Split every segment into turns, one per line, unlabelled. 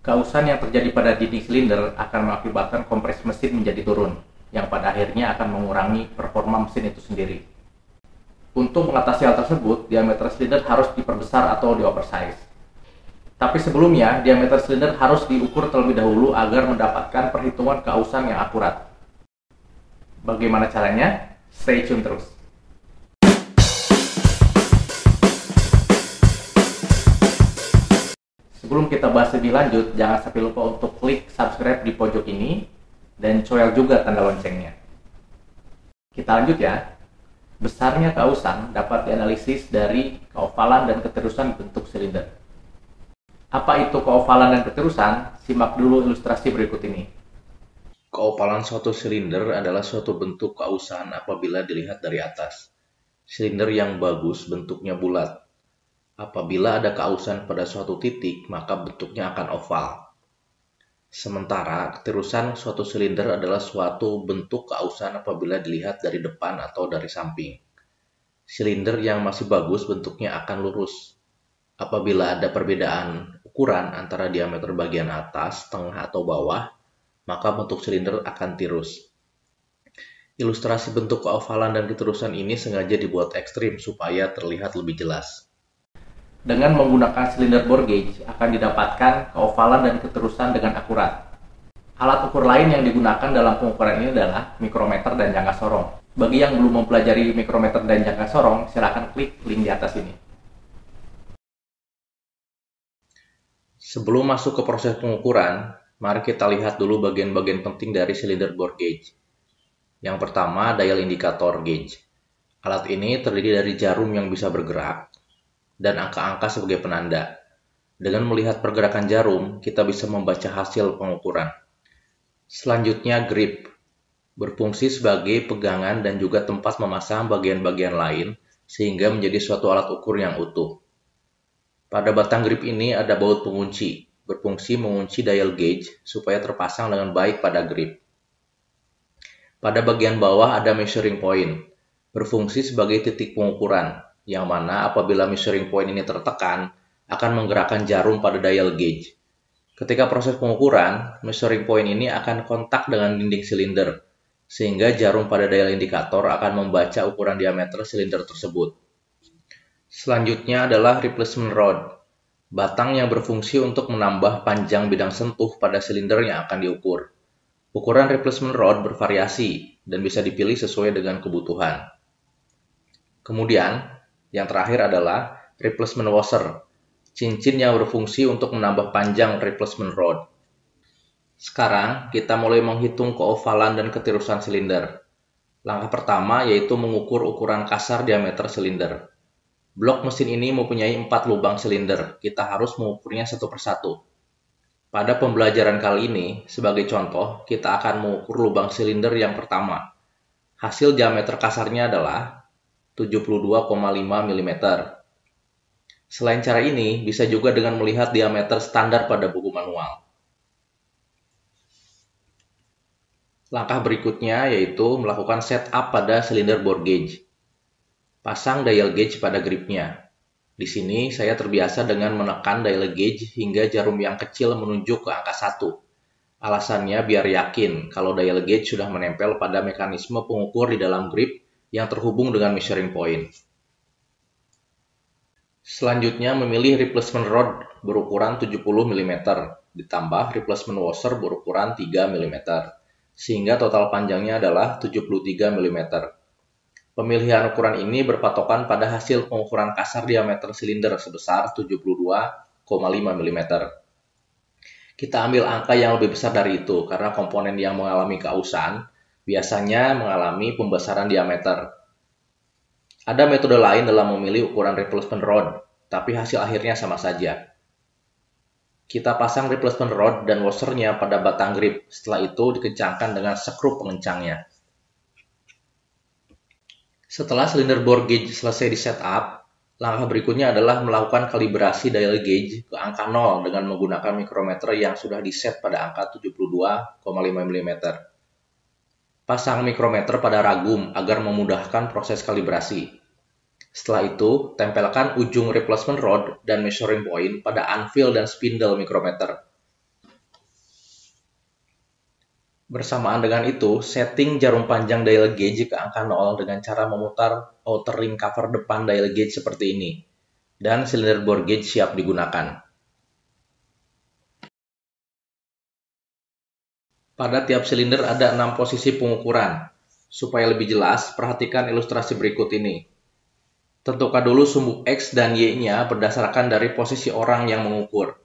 Kausan yang terjadi pada dinding silinder akan mengakibatkan kompresi mesin menjadi turun, yang pada akhirnya akan mengurangi performa mesin itu sendiri. Untuk mengatasi hal tersebut, diameter silinder harus diperbesar atau di-oversize. Tapi sebelumnya, diameter silinder harus diukur terlebih dahulu agar mendapatkan perhitungan kausan yang akurat. Bagaimana caranya? Stay tune terus. Sebelum kita bahas lebih lanjut, jangan sampai lupa untuk klik subscribe di pojok ini dan coel juga tanda loncengnya. Kita lanjut ya. Besarnya kausan dapat dianalisis dari keovalan dan keterusan bentuk silinder. Apa itu keovalan dan keterusan? Simak dulu ilustrasi berikut ini.
Keovalan suatu silinder adalah suatu bentuk kausan apabila dilihat dari atas. Silinder yang bagus bentuknya bulat. Apabila ada kausan pada suatu titik, maka bentuknya akan oval. Sementara keterusan suatu silinder adalah suatu bentuk kausan apabila dilihat dari depan atau dari samping. Silinder yang masih bagus bentuknya akan lurus. Apabila ada perbedaan ukuran antara diameter bagian atas, tengah, atau bawah, maka bentuk silinder akan tirus. Ilustrasi bentuk keovalan dan keterusan ini sengaja dibuat ekstrim supaya terlihat lebih jelas.
Dengan menggunakan silinder bore gauge akan didapatkan keovalan dan keterusan dengan akurat. Alat ukur lain yang digunakan dalam pengukuran ini adalah mikrometer dan jangka sorong. Bagi yang belum mempelajari mikrometer dan jangka sorong, silakan klik link di atas ini.
Sebelum masuk ke proses pengukuran, mari kita lihat dulu bagian-bagian penting dari silinder bore gauge. Yang pertama, dial indikator gauge. Alat ini terdiri dari jarum yang bisa bergerak dan angka-angka sebagai penanda. Dengan melihat pergerakan jarum, kita bisa membaca hasil pengukuran. Selanjutnya, grip. Berfungsi sebagai pegangan dan juga tempat memasang bagian-bagian lain, sehingga menjadi suatu alat ukur yang utuh. Pada batang grip ini ada baut pengunci, berfungsi mengunci dial gauge supaya terpasang dengan baik pada grip. Pada bagian bawah ada measuring point, berfungsi sebagai titik pengukuran, yang mana apabila measuring point ini tertekan, akan menggerakkan jarum pada dial gauge. Ketika proses pengukuran, measuring point ini akan kontak dengan dinding silinder, sehingga jarum pada dial indikator akan membaca ukuran diameter silinder tersebut. Selanjutnya adalah replacement rod, batang yang berfungsi untuk menambah panjang bidang sentuh pada silinder yang akan diukur. Ukuran replacement rod bervariasi dan bisa dipilih sesuai dengan kebutuhan. Kemudian, yang terakhir adalah replacement washer, cincin yang berfungsi untuk menambah panjang replacement rod. Sekarang, kita mulai menghitung keovalan dan ketirusan silinder. Langkah pertama yaitu mengukur ukuran kasar diameter silinder. Blok mesin ini mempunyai 4 lubang silinder, kita harus mengukurnya satu persatu. Pada pembelajaran kali ini, sebagai contoh, kita akan mengukur lubang silinder yang pertama. Hasil diameter kasarnya adalah 72,5 mm. Selain cara ini, bisa juga dengan melihat diameter standar pada buku manual. Langkah berikutnya yaitu melakukan setup pada silinder bore gauge. Pasang dial gauge pada gripnya. Di sini saya terbiasa dengan menekan dial gauge hingga jarum yang kecil menunjuk ke angka 1. Alasannya biar yakin kalau dial gauge sudah menempel pada mekanisme pengukur di dalam grip yang terhubung dengan measuring point. Selanjutnya memilih replacement rod berukuran 70 mm ditambah replacement washer berukuran 3 mm sehingga total panjangnya adalah 73 mm. Pemilihan ukuran ini berpatokan pada hasil pengukuran kasar diameter silinder sebesar 72,5 mm. Kita ambil angka yang lebih besar dari itu karena komponen yang mengalami kausan biasanya mengalami pembesaran diameter. Ada metode lain dalam memilih ukuran replacement rod, tapi hasil akhirnya sama saja. Kita pasang replacement rod dan washernya pada batang grip, setelah itu dikencangkan dengan skrup pengencangnya. Setelah silinder bore gauge selesai di setup, langkah berikutnya adalah melakukan kalibrasi dial gauge ke angka 0 dengan menggunakan mikrometer yang sudah diset pada angka 72,5 mm. Pasang mikrometer pada ragum agar memudahkan proses kalibrasi. Setelah itu, tempelkan ujung replacement rod dan measuring point pada anvil dan spindle mikrometer. Bersamaan dengan itu, setting jarum panjang dial gauge ke angka 0 dengan cara memutar outer ring cover depan dial gauge seperti ini. Dan silinder bore gauge siap digunakan. Pada tiap silinder ada 6 posisi pengukuran. Supaya lebih jelas, perhatikan ilustrasi berikut ini. Tentukan dulu sumbu X dan Y-nya berdasarkan dari posisi orang yang mengukur.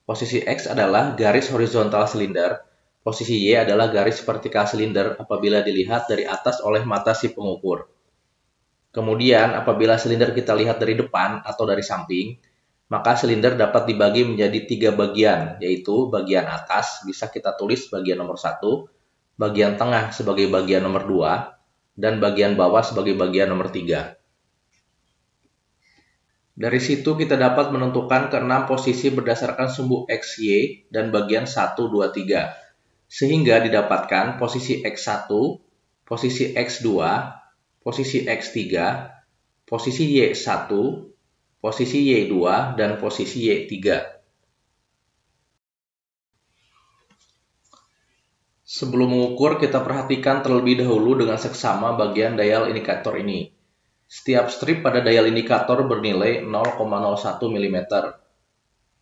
Posisi X adalah garis horizontal silinder, posisi Y adalah garis vertikal silinder apabila dilihat dari atas oleh mata si pengukur. Kemudian, apabila silinder kita lihat dari depan atau dari samping, maka silinder dapat dibagi menjadi 3 bagian, yaitu bagian atas bisa kita tulis bagian nomor 1, bagian tengah sebagai bagian nomor 2, dan bagian bawah sebagai bagian nomor 3. Dari situ kita dapat menentukan ke-6 posisi berdasarkan sumbu X, Y, dan bagian 1, 2, 3. Sehingga didapatkan posisi X1, posisi X2, posisi X3, posisi Y1, posisi Y2, dan posisi Y3. Sebelum mengukur, kita perhatikan terlebih dahulu dengan seksama bagian dial indikator ini. Setiap strip pada dial indikator bernilai 0,01 mm.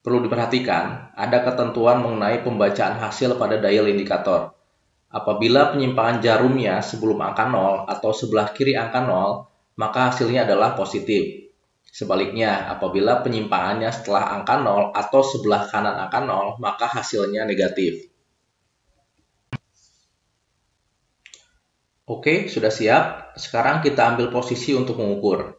Perlu diperhatikan, ada ketentuan mengenai pembacaan hasil pada dial indikator. Apabila penyimpangan jarumnya sebelum angka 0 atau sebelah kiri angka 0, maka hasilnya adalah positif. Sebaliknya, apabila penyimpangannya setelah angka 0 atau sebelah kanan angka 0, maka hasilnya negatif. Oke, sudah siap. Sekarang kita ambil posisi untuk mengukur.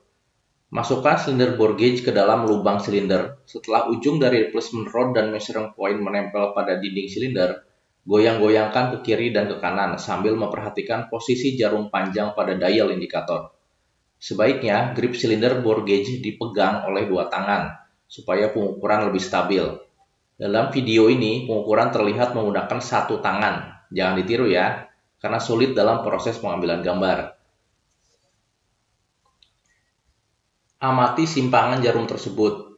Masukkan silinder bore gauge ke dalam lubang silinder. Setelah ujung dari replacement rod dan measuring point menempel pada dinding silinder, goyang-goyangkan ke kiri dan ke kanan sambil memperhatikan posisi jarum panjang pada dial indikator. Sebaiknya grip silinder bore gauge dipegang oleh 2 tangan, supaya pengukuran lebih stabil. Dalam video ini, pengukuran terlihat menggunakan 1 tangan. Jangan ditiru ya, karena sulit dalam proses pengambilan gambar. Amati simpangan jarum tersebut.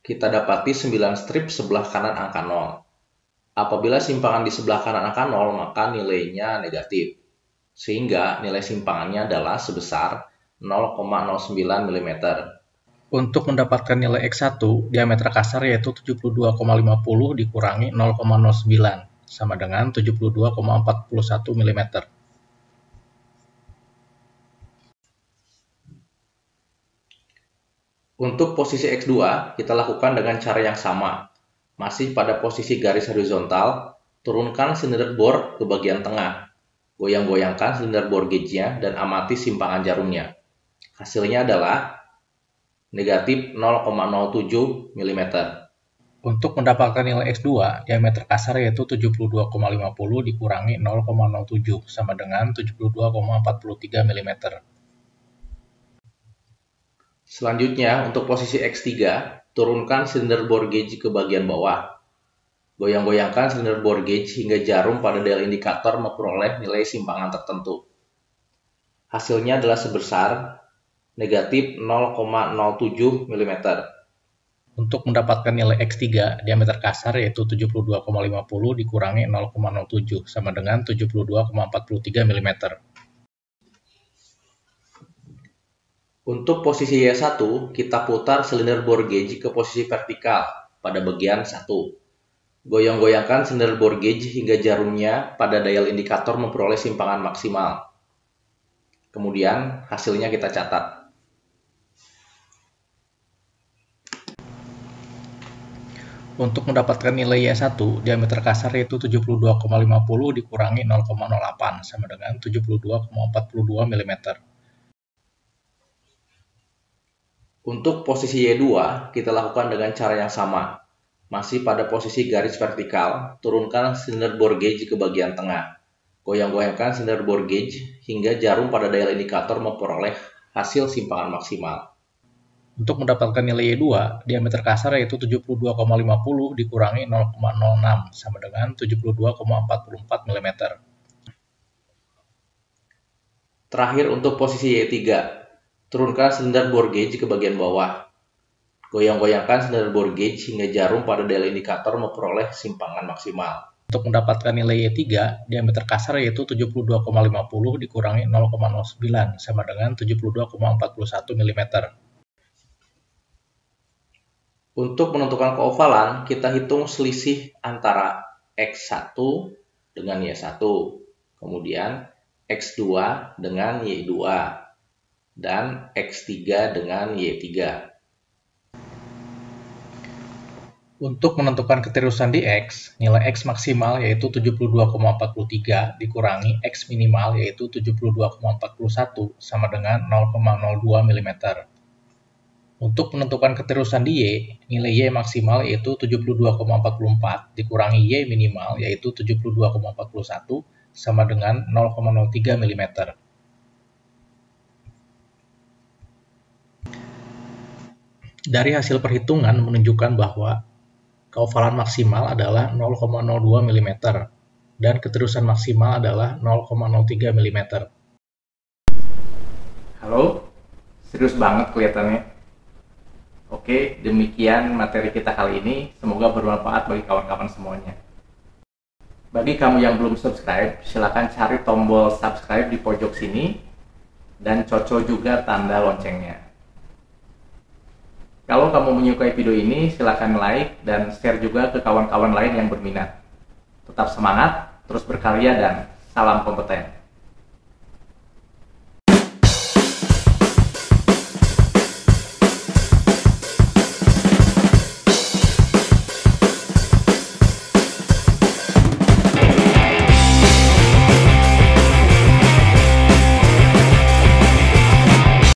Kita dapati 9 strip sebelah kanan angka 0. Apabila simpangan di sebelah kanan angka 0, maka nilainya negatif. Sehingga nilai simpangannya adalah sebesar 0,09 mm. Untuk mendapatkan nilai X1, diameter kasar yaitu 72,50 dikurangi 0,09. Sama dengan 72,41 mm. Untuk posisi X2, kita lakukan dengan cara yang sama. Masih pada posisi garis horizontal, turunkan silinder bore ke bagian tengah. Goyang-goyangkan silinder bore gauge-nya dan amati simpangan jarumnya. Hasilnya adalah negatif 0,07 mm. Untuk mendapatkan nilai X2, diameter kasar yaitu 72,50 dikurangi 0,07 sama dengan 72,43 mm. Selanjutnya, untuk posisi X3, turunkan silinder bore gauge ke bagian bawah. Goyang-goyangkan silinder bore gauge hingga jarum pada dial indikator memperoleh nilai simpangan tertentu. Hasilnya adalah sebesar negatif 0,07 mm. Untuk mendapatkan nilai X3, diameter kasar yaitu 72,50 dikurangi 0,07 sama dengan 72,43 mm. Untuk posisi Y1, kita putar silinder bore gauge ke posisi vertikal pada bagian 1. Goyang-goyangkan silinder bore gauge hingga jarumnya pada dial indikator memperoleh simpangan maksimal. Kemudian hasilnya kita catat. Untuk mendapatkan nilai Y1, diameter kasar yaitu 72,50 dikurangi 0,08 sama dengan 72,42 mm. Untuk posisi Y2, kita lakukan dengan cara yang sama. Masih pada posisi garis vertikal, turunkan silinder bore gauge ke bagian tengah. Goyang-goyangkan silinder bore gauge hingga jarum pada dial indikator memperoleh hasil simpangan maksimal. Untuk mendapatkan nilai Y2, diameter kasar yaitu 72,50 dikurangi 0,06 sama dengan 72,44 mm. Terakhir untuk posisi Y3, turunkan silinder bore gauge ke bagian bawah. Goyang-goyangkan silinder bore gauge hingga jarum pada dial indikator memperoleh simpangan maksimal. Untuk mendapatkan nilai Y3, diameter kasar yaitu 72,50 dikurangi 0,09 sama dengan 72,41 mm. Untuk menentukan keovalan, kita hitung selisih antara X1 dengan Y1, kemudian X2 dengan Y2, dan X3 dengan Y3. Untuk menentukan keterusan di X, nilai X maksimal yaitu 72,43 dikurangi X minimal yaitu 72,41 sama dengan 0,02 mm. Untuk menentukan keterusan di Y, nilai Y maksimal yaitu 72,44 dikurangi Y minimal yaitu 72,41 sama dengan 0,03 mm. Dari hasil perhitungan menunjukkan bahwa keovalan maksimal adalah 0,02 mm dan keterusan maksimal adalah 0,03 mm.
Halo, serius banget kelihatannya. Oke, demikian materi kita kali ini. Semoga bermanfaat bagi kawan-kawan semuanya. Bagi kamu yang belum subscribe, silakan cari tombol subscribe di pojok sini dan cocok juga tanda loncengnya. Kalau kamu menyukai video ini, silakan like dan share juga ke kawan-kawan lain yang berminat. Tetap semangat, terus berkarya, dan salam kompeten.